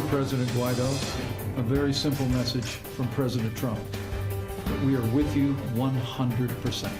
President Guaidó, a very simple message from President Trump. We are with you 100%.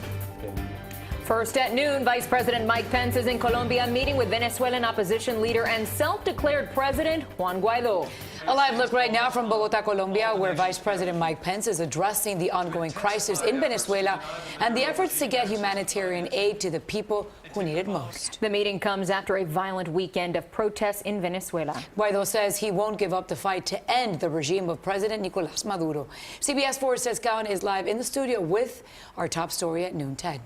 First at noon, Vice President Mike Pence is in Colombia meeting with Venezuelan opposition leader and self-declared President Juan Guaidó. A live look right now from Bogotá, Colombia, where Vice President Mike Pence is addressing the ongoing crisis in Venezuela and the efforts to get humanitarian aid to the people who need it most. The meeting comes after a violent weekend of protests in Venezuela. Guaidó says he won't give up the fight to end the regime of President Nicolás Maduro. CBS 4's Ted Scowen is live in the studio with our top story at noon. Ted.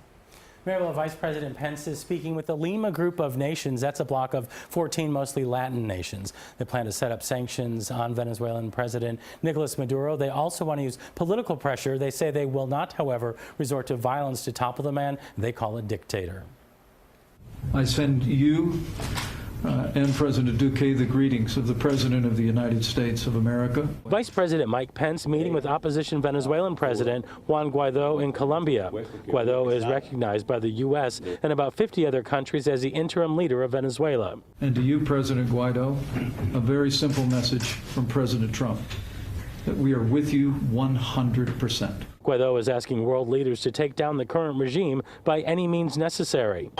Well, Vice President Pence is speaking with the Lima Group of nations. That's a bloc of 14 mostly Latin nations. They plan to set up sanctions on Venezuelan President Nicolás Maduro. They also want to use political pressure. They say they will not, however, resort to violence to topple the man they call a dictator. I send you and President Duque the greetings of the President of the United States of America. Vice President Mike Pence meeting with opposition Venezuelan President Juan Guaidó in Colombia. Guaidó is recognized by the U.S. and about 50 other countries as the interim leader of Venezuela. And to you, President Guaidó, a very simple message from President Trump, that we are with you 100%. Guaidó is asking world leaders to take down the current regime by any means necessary.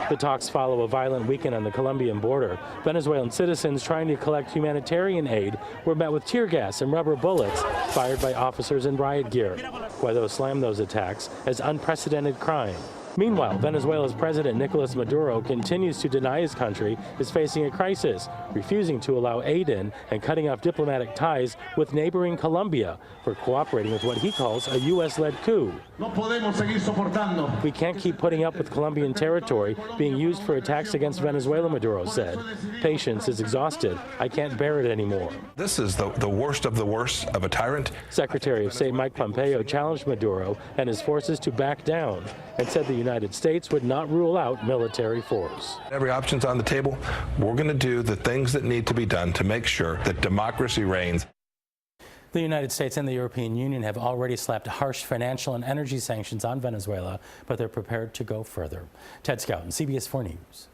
The talks follow a violent weekend on the Colombian border. Venezuelan citizens trying to collect humanitarian aid were met with tear gas and rubber bullets fired by officers in riot gear. Guaidó slammed those attacks as unprecedented crime. Meanwhile, Venezuela's President Nicolás Maduro continues to deny his country is facing a crisis, refusing to allow aid in and cutting off diplomatic ties with neighboring Colombia for cooperating with what he calls a U.S.-led coup. We can't keep putting up with Colombian territory being used for attacks against Venezuela, Maduro said. Patience is exhausted. I can't bear it anymore. This is the worst of the worst of a tyrant. Secretary of State Mike Pompeo challenged Maduro and his forces to back down and said the United States would not rule out military force. Every option's on the table. We're going to do the things that need to be done to make sure that democracy reigns. The United States and the European Union have already slapped harsh financial and energy sanctions on Venezuela, but they're prepared to go further. Ted Scowen, CBS 4 News.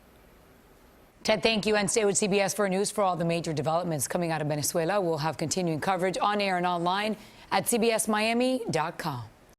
Ted, thank you, and stay with CBS 4 News for all the major developments coming out of Venezuela. We'll have continuing coverage on air and online at cbsmiami.com.